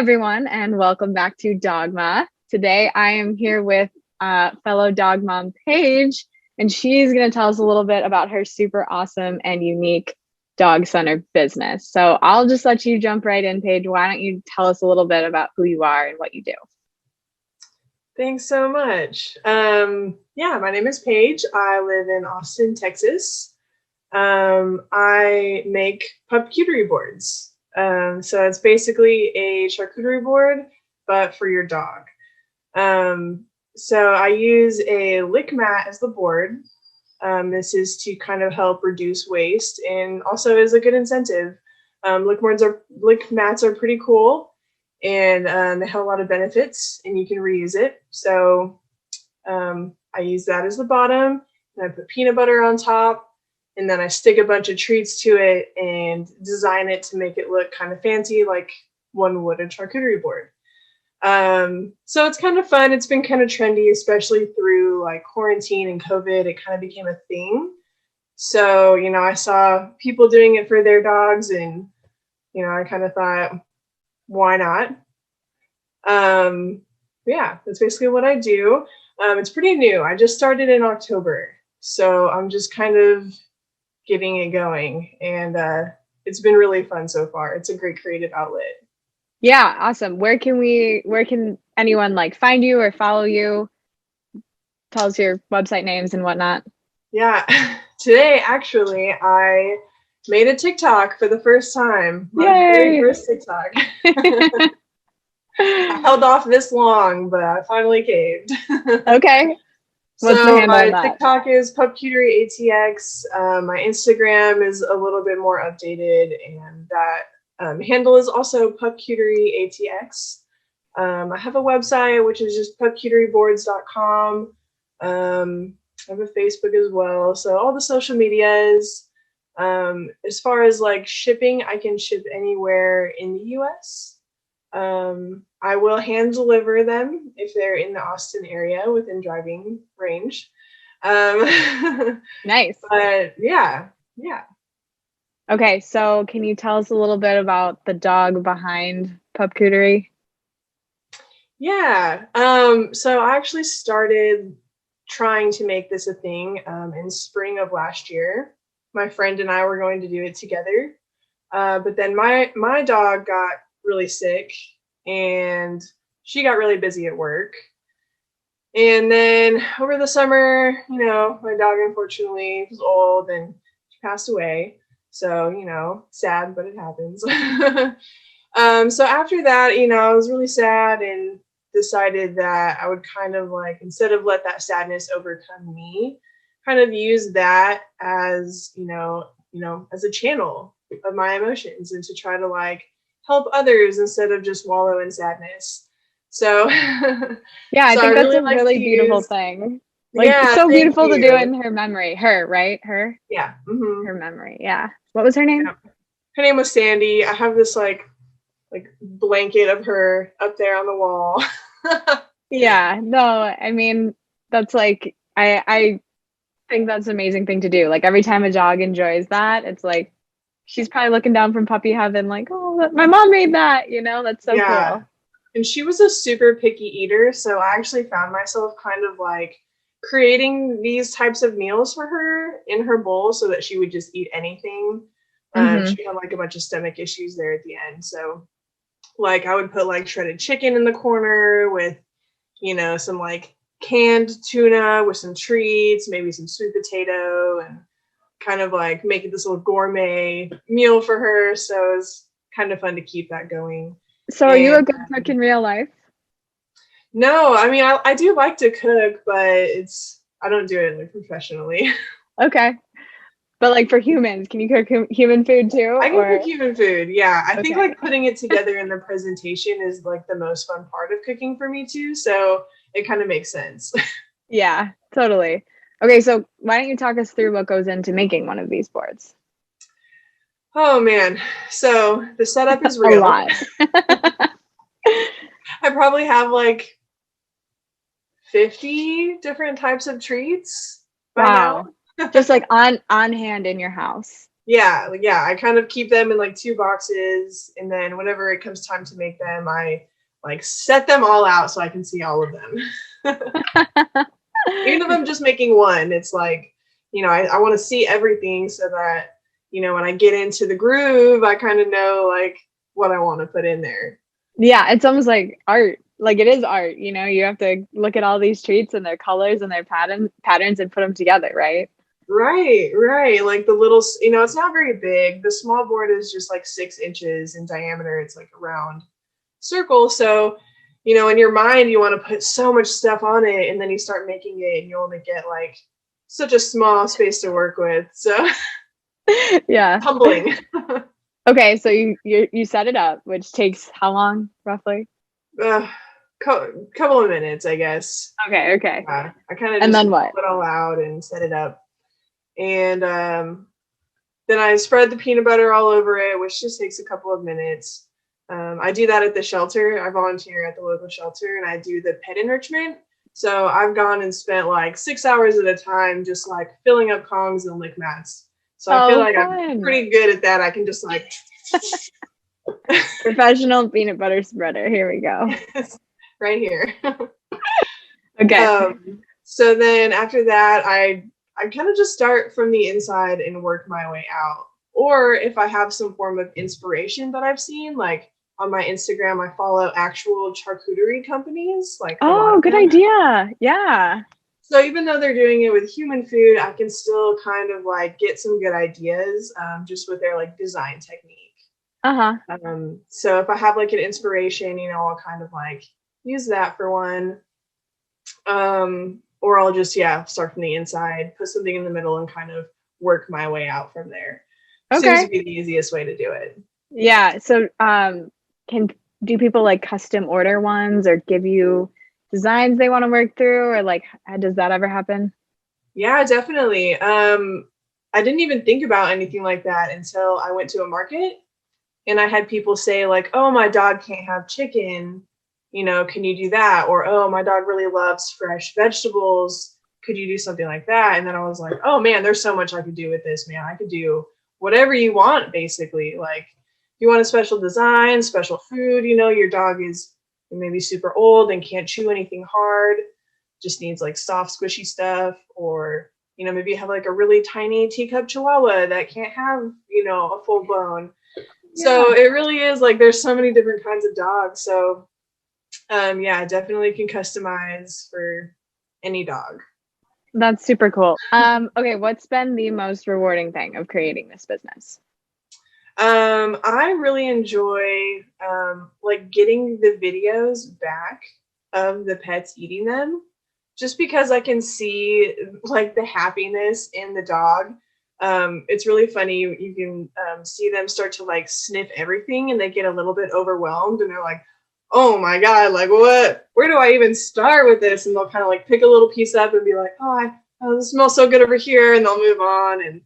everyone, and welcome back to Dogma. Today, I am here with fellow dog mom Paige, and she's going to tell us a little bit about her super awesome and unique dog center business. So I'll just let you jump right in, Paige. Why don't you tell us a little bit about who you are and what you do? Thanks so much. My name is Paige. I live in Austin, Texas. I make Pupcuterie boards. So it's basically a charcuterie board, but for your dog. So I use a lick mat as the board. This is to kind of help reduce waste and also is a good incentive. Lick mats are pretty cool, and they have a lot of benefits, and you can reuse it. So I use that as the bottom, and I put peanut butter on top. And then I stick a bunch of treats to it and design it to make it look kind of fancy, like one would a charcuterie board. So it's kind of fun. It's been kind of trendy, especially through like quarantine and COVID. It kind of became a thing. So, I saw people doing it for their dogs, and, I kind of thought, why not? That's basically what I do. It's pretty new. I just started in October. So I'm just kind of getting it going, and it's been really fun so far. It's a great creative outlet. Yeah, awesome. Where can anyone find you or follow you? Tell us your website names and whatnot. Yeah, today actually I made a TikTok for the first time. My very first TikTok. I held off this long, but I finally caved. Okay. What's the handle my on that? TikTok is Pupcuterie ATX. My Instagram is a little bit more updated, and that handle is also Pupcuterie ATX. I have a website, which is just pupcuterieboards.com. I have a Facebook as well. So all the social medias. As far as shipping, I can ship anywhere in the US. I will hand deliver them if they're in the Austin area within driving range. Nice. But yeah. Okay, so can you tell us a little bit about the dog behind Pupcuterie? Yeah. So I actually started trying to make this a thing in spring of last year. My friend and I were going to do it together. But then my dog got really sick, and she got really busy at work. And then over the summer, my dog unfortunately was old and she passed away. So, sad, but it happens. So after that, I was really sad and decided that I would kind of instead of let that sadness overcome me, kind of use that as, as a channel of my emotions, and to try to help others instead of just wallow in sadness. So yeah, I think that's a really beautiful thing. It's so beautiful to do it in her memory. Her, right? Her? Yeah. Mm-hmm. Her memory. Yeah. What was her name? Yeah. Her name was Sandy. I have this blanket of her up there on the wall. Yeah. No, I mean, that's I think that's an amazing thing to do. Every time a dog enjoys that, it's she's probably looking down from puppy heaven oh, my mom made that, that's so cool. And she was a super picky eater, so I actually found myself kind of creating these types of meals for her in her bowl so that she would just eat anything. She had a bunch of stomach issues there at the end, so I would put shredded chicken in the corner with some canned tuna with some treats, maybe some sweet potato, and kind of making this little gourmet meal for her. So it was kind of fun to keep that going. So are you a good cook in real life? No, I mean, I do like to cook, but I don't do it professionally. Okay. But for humans, can you cook human food too? I can cook human food. Yeah. I think putting it together in the presentation is the most fun part of cooking for me too. So it kind of makes sense. Yeah, totally. Okay, so why don't you talk us through what goes into making one of these boards? Oh man. So the setup is real. A lot. I probably have 50 different types of treats by now. Just on hand in your house. Yeah, like, yeah, I kind of keep them in like 2 boxes, and then whenever it comes time to make them, I like set them all out so I can see all of them. Even if I'm just making one, it's like, I want to see everything so that, when I get into the groove, I kind of know like what I want to put in there. Yeah, it's almost like art. Like it is art, you have to look at all these treats and their colors and their patterns and put them together, right? Right, right. Like the little, it's not very big. The small board is just like 6 inches in diameter. It's like a round circle. So, in your mind, you want to put so much stuff on it, and then you start making it, and you only get like such a small space to work with. So, Yeah. humbling. Okay, so you set it up, which takes how long roughly? Couple of minutes, I guess. Okay. I kind of And just then what? put it all out and set it up, and then I spread the peanut butter all over it, which just takes a couple of minutes. I do that at the shelter. I volunteer at the local shelter, and I do the pet enrichment. So I've gone and spent like 6 hours at a time just like filling up Kongs and lick mats. So I feel like I'm Fun. pretty good at that. I can just like Professional peanut butter spreader. Here we go. right here. Okay. So then after that, I kind of just start from the inside and work my way out. Or if I have some form of inspiration that I've seen, like on my Instagram, I follow actual charcuterie companies, like a lot Oh, of good them. idea. Yeah. So even though they're doing it with human food, I can still kind of like get some good ideas just with their like design technique. Uh-huh. So if I have like an inspiration, I'll kind of like use that for one. Or I'll just, start from the inside, put something in the middle, and kind of work my way out from there. Seems to Okay. be the easiest way to do it. Yeah. So can do people like custom order ones or give you designs they want to work through, or like does that ever happen? Yeah, definitely. I didn't even think about anything like that until I went to a market, and I had people say like, "Oh, my dog can't have chicken. Can you do that?" Or, "Oh, my dog really loves fresh vegetables. Could you do something like that?" And then I was like, "Oh man, there's so much I could do with this, man. I could do whatever you want, basically. Like, you want a special design, special food, your dog is maybe super old and can't chew anything hard, just needs like soft, squishy stuff, or maybe you have like a really tiny teacup chihuahua that can't have, a full bone." Yeah. So it really is like there's so many different kinds of dogs. So yeah, definitely can customize for any dog. That's super cool. Okay, what's been the most rewarding thing of creating this business? I really enjoy like getting the videos back of the pets eating them, just because I can see like the happiness in the dog. It's really funny. You can see them start to like sniff everything, and they get a little bit overwhelmed, and they're like, "Oh my god, like what? Where do I even start with this?" And they'll kind of like pick a little piece up and be like, "Oh, this smells so good over here," and they'll move on. And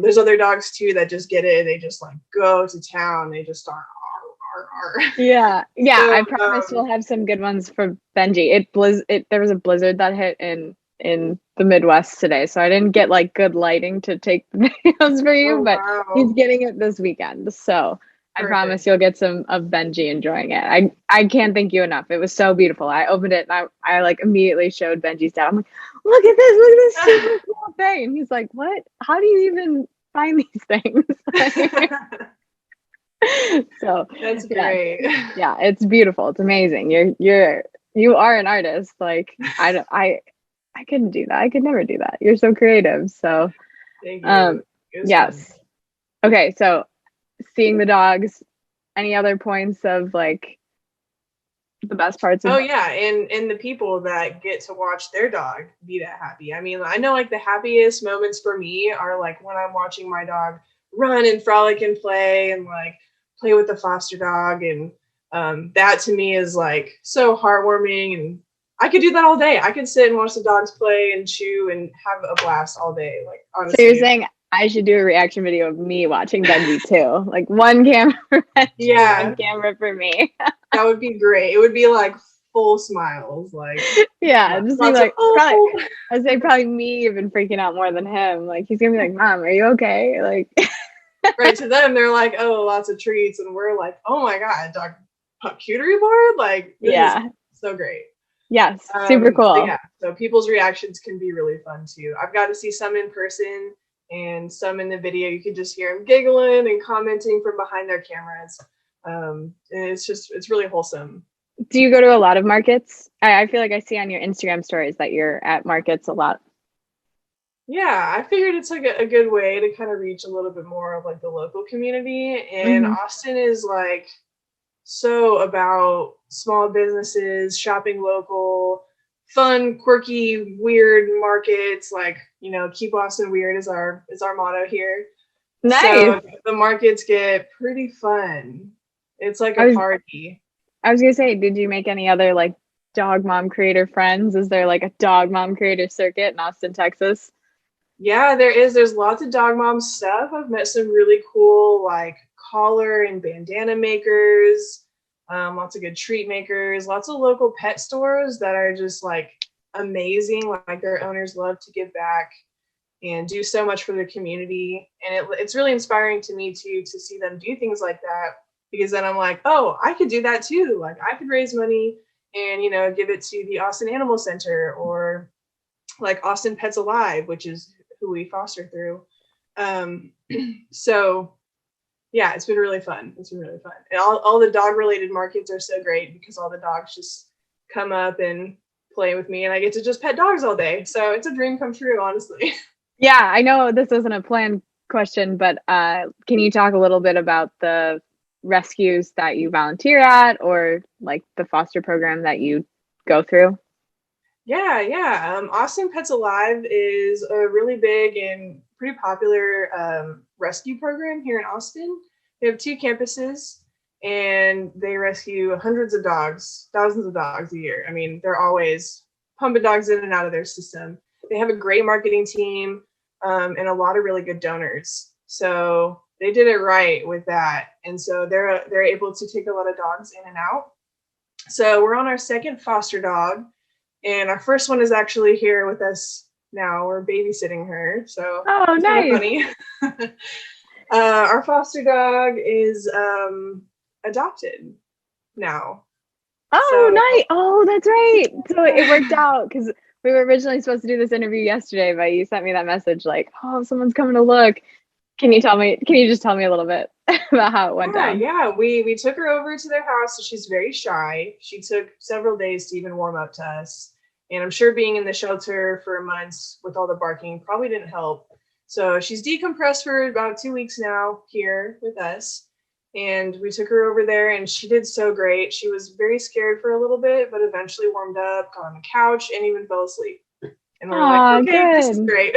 there's other dogs too that just get it. They just like go to town. They just start. Arr, arr, arr. Yeah. So I promise we'll have some good ones for Benji. There was a blizzard that hit in the Midwest today, so I didn't get like good lighting to take the videos for you, oh but he's wow, getting it this weekend. So I promise perfect. you'll get some of Benji enjoying it. I can't thank you enough. It was so beautiful. I opened it and I like immediately showed Benji's dad. I'm like, look at this super cool thing. And he's like, what? How do you even find these things? So That's yeah, great. yeah, it's beautiful. It's amazing. You are an artist. Like I couldn't do that. I could never do that. You're so creative. So Thank um you. It was fun. yes. Okay, so seeing the dogs, any other points of like the best parts Oh of yeah, and the people that get to watch their dog be that happy. I mean, I know like the happiest moments for me are like when I'm watching my dog run and frolic and play and like play with the foster dog, and that to me is like so heartwarming, and I could do that all day. I could sit and watch the dogs play and chew and have a blast all day. Like so you're honestly, saying I should do a reaction video of me watching Benji too. Like one camera for Benji, one yeah, camera for me. that would be great. It would be like full smiles, like Yeah, just be lots of like, probably, I'd say probably me even freaking out more than him. Like he's gonna be like, "Mom, are you okay?" Like, right, to them they're like, oh, lots of treats, and we're like, oh my god, dog Pupcuterie board, like this is yeah, so great. yes, super So cool. yeah, so people's reactions can be really fun too. I've got to see some in person and some in the video. You can just hear them giggling and commenting from behind their cameras. And it's really wholesome. Do you go to a lot of markets? I feel like I see on your Instagram stories that you're at markets a lot. Yeah, I figured it's like a good way to kind of reach a little bit more of like the local community. And Hmm. Austin is like so about small businesses, shopping local, fun, quirky, weird markets. Like, keep Austin weird is our motto here. Nice. So the markets get pretty fun. It's like I a was party. I was gonna say, did you make any other like dog mom creator friends? Is there like a dog mom creator circuit in Austin, Texas? Yeah, there is. There's lots of dog mom stuff. I've met some really cool like collar and bandana makers, lots of good treat makers, lots of local pet stores that are just like amazing. Like their owners love to give back and do so much for the community. And it's really inspiring to me too to see them do things like that, because then I'm like, oh, I could do that too. Like I could raise money and give it to the Austin Animal Center, or like Austin Pets Alive, which is who we foster through. Um, so yeah, it's been really fun. It's been really fun. And all the dog related markets are so great because all the dogs just come up and play with me, and I get to just pet dogs all day. So it's a dream come true, honestly. Yeah, I know this isn't a planned question, but can you talk a little bit about the rescues that you volunteer at or like the foster program that you go through? Yeah. Austin Pets Alive is a really big and pretty popular rescue program here in Austin. They have 2 campuses, and they rescue hundreds of dogs, thousands of dogs a year. I mean, they're always pumping dogs in and out of their system. They have a great marketing team, and a lot of really good donors. So they did it right with that, and so they're able to take a lot of dogs in and out. So we're on our second foster dog, and our first one is actually here with us now. We're babysitting her, so Oh, it's kind of nice. funny. Our foster dog is adopted now. Oh, So nice. Oh, that's right. So it worked out because we were originally supposed to do this interview yesterday, but you sent me that message like, oh, someone's coming to look. Can you just tell me a little bit about how it went down? yeah, we took her over to their house. So she's very shy. She took several days to even warm up to us. And I'm sure being in the shelter for months with all the barking probably didn't help. So she's decompressed for about 2 weeks now here with us. And we took her over there, and she did so great. She was very scared for a little bit, but eventually warmed up, got on the couch, and even fell asleep. And we're like, Oh, okay, this is good. great.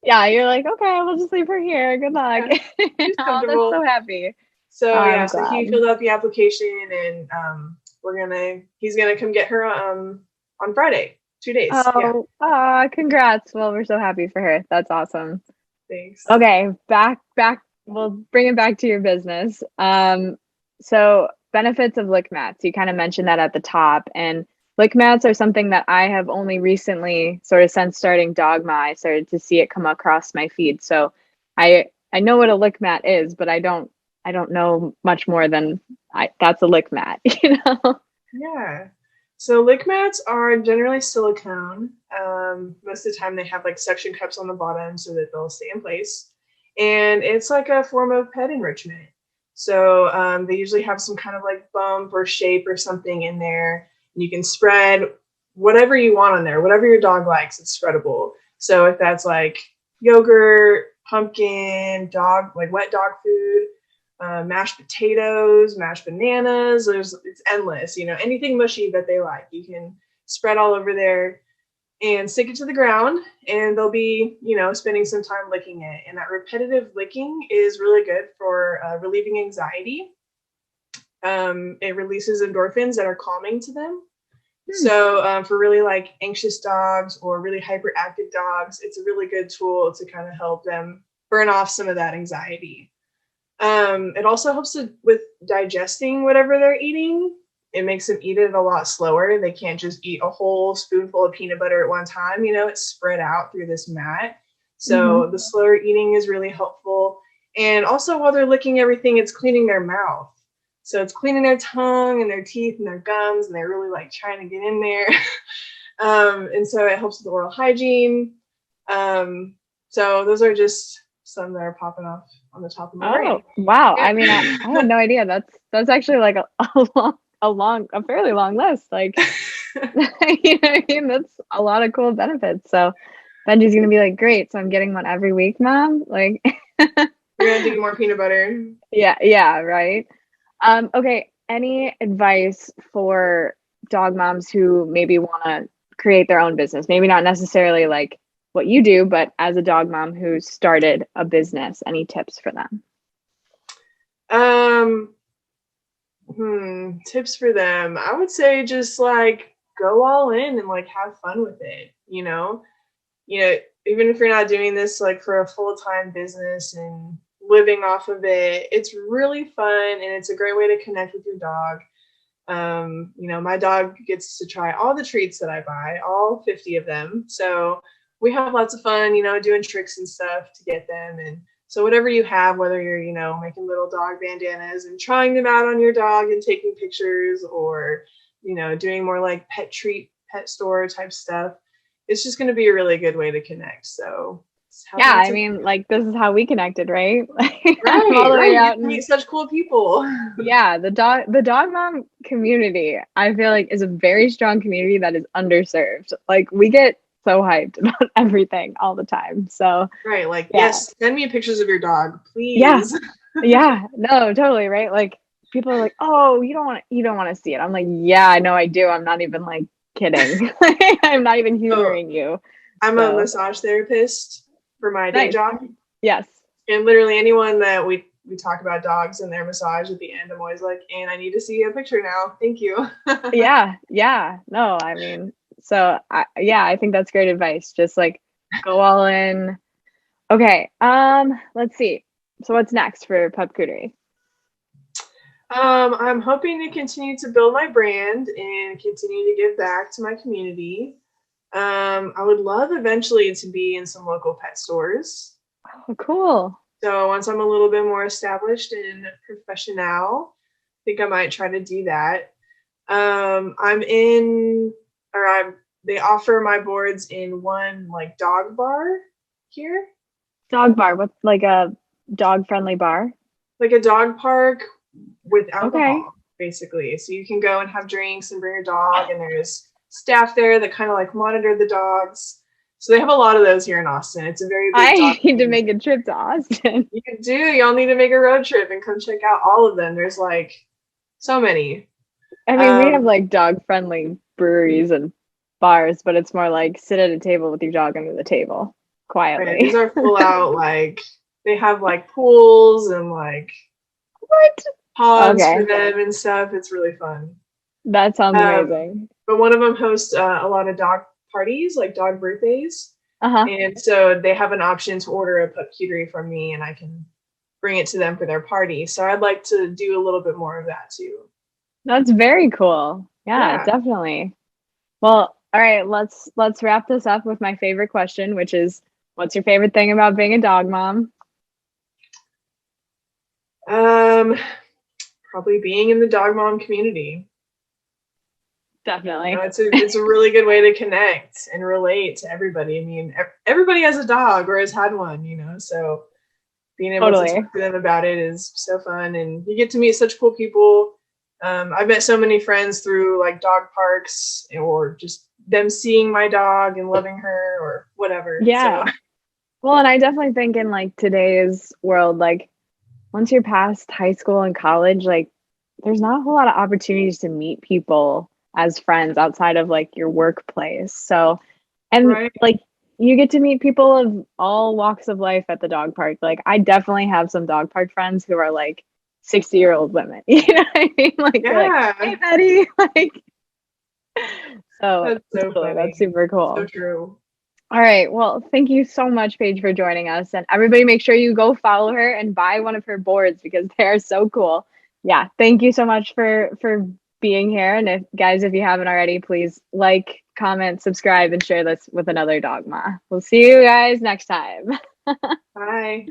Yeah, you're like, okay, we'll just leave her here. Good luck. Yeah, she's Oh, that's so comfortable. happy. Oh, So yeah, I'm so he glad. filled out the application, and he's gonna come get her on Friday. 2 days. Yeah, Congrats. Well, we're so happy for her. That's awesome. thanks. Okay, back. We'll bring it back to your business. So benefits of lick mats. You kind of mentioned that at the top, and lick mats are something that I have only recently, sort of since starting Dogma, I started to see it come across my feed. So I know what a lick mat is, but I don't know much more than that's a lick mat, you know? Yeah. So lick mats are generally silicone. Most of the time they have like suction cups on the bottom so that they'll stay in place. And it's like a form of pet enrichment. So they usually have some kind of like bump or shape or something in there. And you can spread whatever you want on there, whatever your dog likes, it's spreadable. So if that's like yogurt, pumpkin, dog, like wet dog food, mashed potatoes, mashed bananas. It's endless. Anything mushy that they like, you can spread all over there and stick it to the ground, and they'll be spending some time licking it. And that repetitive licking is really good for relieving anxiety. It releases endorphins that are calming to them. Hmm. So for really like anxious dogs or really hyperactive dogs, it's a really good tool to kind of help them burn off some of that anxiety. It also helps with digesting whatever they're eating. it makes them eat it a lot slower. They can't just eat a whole spoonful of peanut butter at one time. It's spread out through this mat. So the slower eating is really helpful. And also while they're licking everything, it's cleaning their mouth. So it's cleaning their tongue and their teeth and their gums, and they're really like trying to get in there. And so it helps with oral hygiene. So those are just some that are popping off on the top of my brain. Wow. I mean, I had no idea. That's actually like a fairly long list. Like, you know what I mean? That's a lot of cool benefits. So Benji's gonna be like, great. So I'm getting one every week, Mom. Like, you're gonna do more peanut butter. Yeah, right. Okay. Any advice for dog moms who maybe want to create their own business? Maybe not necessarily like what you do, but as a dog mom who started a business, any tips for them? Tips for them. I would say just like go all in and like have fun with it. Even if you're not doing this like for a full-time business and living off of it, it's really fun and it's a great way to connect with your dog. My dog gets to try all the treats that I buy, all 50 of them. So we have lots of fun, doing tricks and stuff to get them. And so whatever you have, whether you're, making little dog bandanas and trying them out on your dog and taking pictures, or, doing more like pet store type stuff, it's just going to be a really good way to connect. So yeah, I mean, like this is how we connected, right? Right, all the way out and meet such cool people. Yeah, the dog mom community, I feel like, is a very strong community that is underserved. Like we get so hyped about everything all the time. So right, like yes, send me pictures of your dog, please. Yeah, no, totally, right? Like people are like, oh, you don't want to see it. I'm like, yeah, I know I do. I'm not even like kidding. I'm not even humoring you. I'm a massage therapist for my day job. Yes. And literally anyone that we talk about dogs and their massage at the end, I'm always like, and I need to see a picture now. Thank you. Yeah. No, I mean, so I think that's great advice. Just like go all in. Okay. Let's see. So what's next for Pupcuterie? I'm hoping to continue to build my brand and continue to give back to my community. I would love eventually to be in some local pet stores. Oh, cool. So once I'm a little bit more established and professional, I think I might try to do that. They offer my boards in one like dog bar here. Dog bar, what's like a dog friendly bar? Like a dog park with alcohol, basically. So you can go and have drinks and bring your dog, and there's staff there that kind of like monitor the dogs. So they have a lot of those here in Austin. It's a very big I need to make a trip to Austin. You do. Y'all need to make a road trip and come check out all of them. There's like so many. I mean, we have like dog friendly breweries and bars, but it's more like sit at a table with your dog under the table quietly. Right. These are full out, like they have like pools and like pods for them and stuff. It's really fun. That sounds amazing. But one of them hosts a lot of dog parties, like dog birthdays. And so they have an option to order a Pupcuterie from me and I can bring it to them for their party. So I'd like to do a little bit more of that too. That's very cool. Yeah, definitely. Well, all right, let's wrap this up with my favorite question, which is, what's your favorite thing about being a dog mom? Probably being in the dog mom community. Definitely. It's a really good way to connect and relate to everybody. I mean, everybody has a dog or has had one, so being able to talk to them about it is so fun, and you get to meet such cool people. I've met so many friends through like dog parks or just them seeing my dog and loving her or whatever. Yeah. So. Well, and I definitely think in like today's world, like once you're past high school and college, like there's not a whole lot of opportunities to meet people as friends outside of like your workplace. So, and like you get to meet people of all walks of life at the dog park. Like I definitely have some dog park friends who are like 60-year-old women. You know what I mean? Like, like, hey Betty, like. So that's super cool. So true. All right. Well, thank you so much, Paige, for joining us. And everybody make sure you go follow her and buy one of her boards because they are so cool. Yeah. Thank you so much for being here. And if you haven't already, please like, comment, subscribe, and share this with another dogma. We'll see you guys next time. Bye.